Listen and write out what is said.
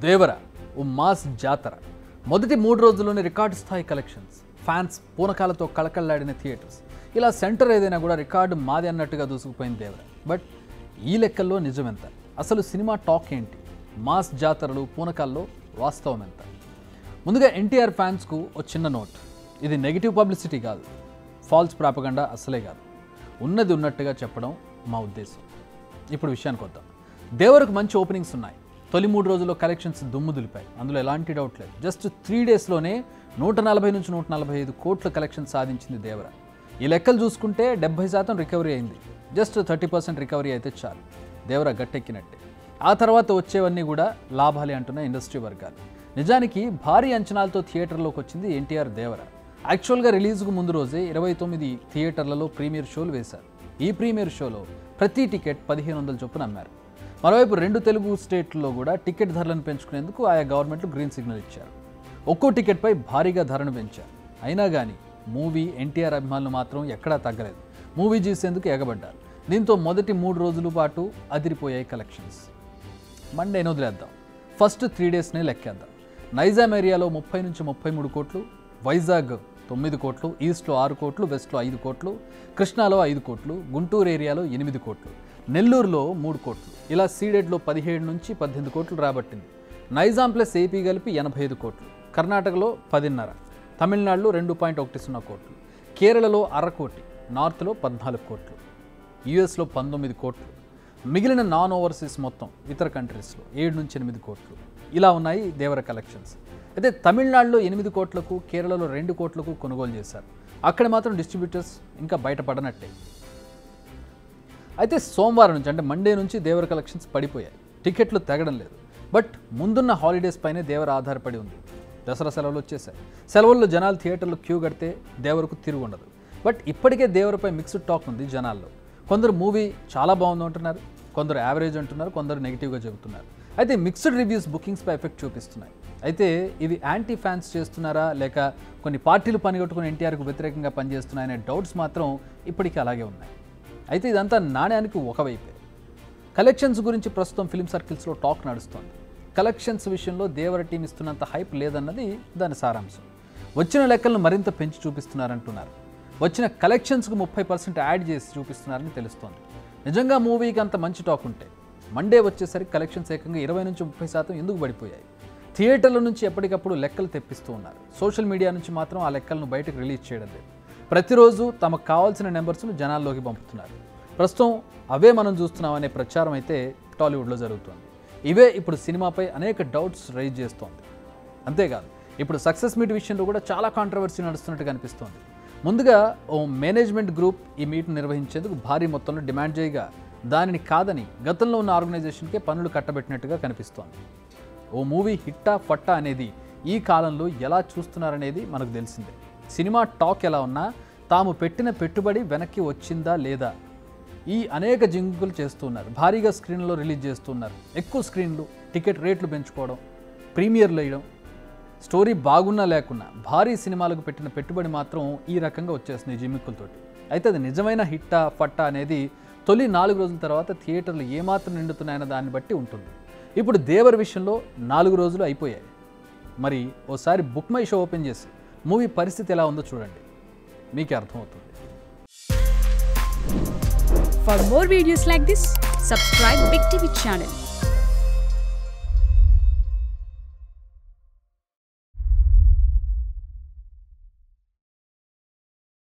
దేవర ఓ mass జాతర. మొదటి 3 రోజుల్లోనే రికార్డు స్థాయి కలెక్షన్స్, ఫ్యాన్స్ పూనకాలతో కళకళలాడిన థియేటర్స్, ఇలా సెంటర్ ఏదైనా కూడా రికార్డు మాది అన్నట్టుగా దూసుకుపోయింది దేవర. బట్ ఈ లెక్కల్లో నిజమెంత? అసలు సినిమా టాక్ ఏంటి? మాస్ జాతరలు పూనకాల్లో వాస్తవం ఎంత? ముందుగా ఎన్టీఆర్ ఫ్యాన్స్కు ఓ చిన్న నోట్. ఇది నెగిటివ్ పబ్లిసిటీ కాదు, ఫాల్స్ ప్రాపగండా అసలే కాదు. ఉన్నది ఉన్నట్టుగా చెప్పడం మా ఉద్దేశం. ఇప్పుడు విషయానికి వద్దాం. దేవరకు మంచి ఓపెనింగ్స్ ఉన్నాయి. తొలి 3 రోజుల్లో కలెక్షన్స్ దుమ్ము దులిపాయి, అందులో ఎలాంటి డౌట్ లేదు. జస్ట్ 3 డేస్లోనే 140 నుంచి 145 కోట్ల కలెక్షన్ సాధించింది దేవర. ఈ లెక్కలు చూసుకుంటే 70% రికవరీ అయింది. జస్ట్ 30% రికవరీ అయితే చాలు, దేవర గట్టెక్కినట్టే. ఆ తర్వాత వచ్చేవన్నీ కూడా లాభాలే అంటున్న ఇండస్ట్రీ వర్గాలు. నిజానికి భారీ అంచనాలతో థియేటర్లోకి వచ్చింది ఎన్టీఆర్ దేవర. యాక్చువల్గా రిలీజ్కు ముందు రోజే 29 థియేటర్లలో ప్రీమియర్ షోలు వేశారు. ఈ ప్రీమియర్ షోలో ప్రతి టికెట్ 1500 చొప్పున అమ్మారు. మరోవైపు 2 తెలుగు స్టేట్లలో కూడా టికెట్ ధరలను పెంచుకునేందుకు ఆయా గవర్నమెంట్లు గ్రీన్ సిగ్నల్ ఇచ్చారు. ఒక్కో టికెట్పై భారీగా ధరను పెంచారు. అయినా కానీ మూవీ ఎన్టీఆర్ అభిమానులు మాత్రం ఎక్కడా తగ్గలేదు. మూవీ చూసేందుకు ఎగబడ్డారు. దీంతో మొదటి 3 రోజుల పాటు అదిరిపోయాయి కలెక్షన్స్. మండేని వదిలేద్దాం, ఫస్ట్ 3 డేస్నే లెక్కేద్దాం. నైజాం ఏరియాలో 30 నుంచి 33 కోట్లు, వైజాగ్ 9 కోట్లు, ఈస్ట్లో 6 కోట్లు, వెస్ట్లో 5 కోట్లు, కృష్ణాలో 5 కోట్లు, గుంటూరు ఏరియాలో 8 కోట్లు, నెల్లూరులో 3 కోట్లు, ఇలా సీడెడ్లో 17 నుంచి 18 కోట్లు రాబట్టింది. నైజాం ప్లస్ ఏపీ కలిపి 85 కోట్లు, కర్ణాటకలో 10.5, తమిళనాడులో 2.10 కోట్లు, కేరళలో 1/2 కోటి, నార్త్లో 14 కోట్లు, యూఎస్లో 19 కోట్లు, మిగిలిన నాన్ ఓవర్సీస్ మొత్తం ఇతర కంట్రీస్లో 7 నుంచి 8 కోట్లు. ఇలా ఉన్నాయి దేవర కలెక్షన్స్. అయితే తమిళనాడులో 8 కోట్లకు, కేరళలో 2 కోట్లకు కొనుగోలు చేశారు. అక్కడ మాత్రం డిస్ట్రిబ్యూటర్స్ ఇంకా బయటపడనట్టే. అయితే సోమవారం నుంచి అంటే మండే నుంచి దేవర కలెక్షన్స్ పడిపోయాయి. టికెట్లు తెగడం లేదు. బట్ ముందున్న హాలిడేస్ పైనే దేవర ఆధారపడి ఉంది. దసరా సెలవులు వచ్చేసాయి. సెలవుల్లో జనాలు థియేటర్లు క్యూ కడితే దేవరకు తిరుగు ఉండదు. బట్ ఇప్పటికే దేవరపై మిక్స్డ్ టాక్ ఉంది జనాల్లో. కొందరు మూవీ చాలా బాగుంది అంటున్నారు, కొందరు యావరేజ్ అంటున్నారు, కొందరు నెగిటివ్గా చెబుతున్నారు. అయితే మిక్స్డ్ రివ్యూస్ బుకింగ్స్పై ఎఫెక్ట్ చూపిస్తున్నాయి. అయితే ఇవి యాంటీ ఫ్యాన్స్ చేస్తున్నారా, లేక కొన్ని పార్టీలు పనిగట్టుకుని ఎన్టీఆర్కు వ్యతిరేకంగా పనిచేస్తున్నాయనే డౌట్స్ మాత్రం ఇప్పటికీ అలాగే ఉన్నాయి. అయితే ఇదంతా నాణ్యానికి ఒకవైపే. కలెక్షన్స్ గురించి ప్రస్తుతం ఫిల్మ్ సర్కిల్స్లో టాక్ నడుస్తోంది. కలెక్షన్స్ విషయంలో దేవర టీం ఇస్తున్నంత హైప్ లేదన్నది దాని సారాంశం. వచ్చిన లెక్కలను మరింత పెంచి చూపిస్తున్నారంటున్నారు. వచ్చిన కలెక్షన్స్కు 30% యాడ్ చేసి చూపిస్తున్నారని తెలుస్తోంది. నిజంగా మూవీకి అంత మంచి టాక్ ఉంటే మండే వచ్చేసరికి కలెక్షన్స్ ఏకంగా 20 నుంచి 30% ఎందుకు పడిపోయాయి? థియేటర్ల నుంచి ఎప్పటికప్పుడు లెక్కలు తెప్పిస్తూ ఉన్నారు. సోషల్ మీడియా నుంచి మాత్రం ఆ లెక్కలను బయటకు రిలీజ్ చేయడం లేదు. ప్రతిరోజు తమకు కావాల్సిన నెంబర్స్ను జనాల్లోకి పంపుతున్నారు. ప్రస్తుతం అవే మనం చూస్తున్నామనే ప్రచారం అయితే టాలీవుడ్లో జరుగుతోంది. ఇవే ఇప్పుడు సినిమాపై అనేక డౌట్స్ రైజ్ చేస్తోంది. అంతేకాదు, ఇప్పుడు సక్సెస్ మీట్ విషయంలో కూడా చాలా కాంట్రవర్సీ నడుస్తున్నట్టు కనిపిస్తోంది. ముందుగా ఓ మేనేజ్మెంట్ గ్రూప్ ఈ మీట్ను నిర్వహించేందుకు భారీ మొత్తంలో డిమాండ్ చేయగా దానిని కాదని గతంలో ఉన్న ఆర్గనైజేషన్కే పనులు కట్టబెట్టినట్టుగా కనిపిస్తోంది. ఓ మూవీ హిట్టా ఫట్టా అనేది ఈ కాలంలో ఎలా చూస్తున్నారనేది మనకు తెలిసిందే. సినిమా టాక్ ఎలా ఉన్నా తాము పెట్టిన పెట్టుబడి వెనక్కి వచ్చిందా లేదా, ఈ అనేక జింకులు చేస్తున్నారు. భారీగా స్క్రీన్లో రిలీజ్ చేస్తున్నారు. ఎక్కువ స్క్రీన్లు, టికెట్ రేట్లు పెంచుకోవడం, ప్రీమియర్లు వేయడం, స్టోరీ బాగున్నా లేకున్నా భారీ సినిమాలకు పెట్టిన పెట్టుబడి మాత్రం ఈ రకంగా వచ్చేస్తుంది జిమ్మిక్కులతోటి. అయితే అది నిజమైన హిట్టా ఫట్టా అనేది తొలి 4 రోజుల తర్వాత థియేటర్లు ఏమాత్రం నిండుతున్నాయన్న దాన్ని బట్టి ఉంటుంది. ఇప్పుడు దేవర్ విషయంలో 4 రోజులు అయిపోయాయి. మరి ఓసారి బుక్ మై షో ఓపెన్ చేసి మూవీ పరిస్థితి ఎలా ఉందో చూడండి, మీకే అర్థమవుతుంది. For more videos like this, subscribe Big TV channel.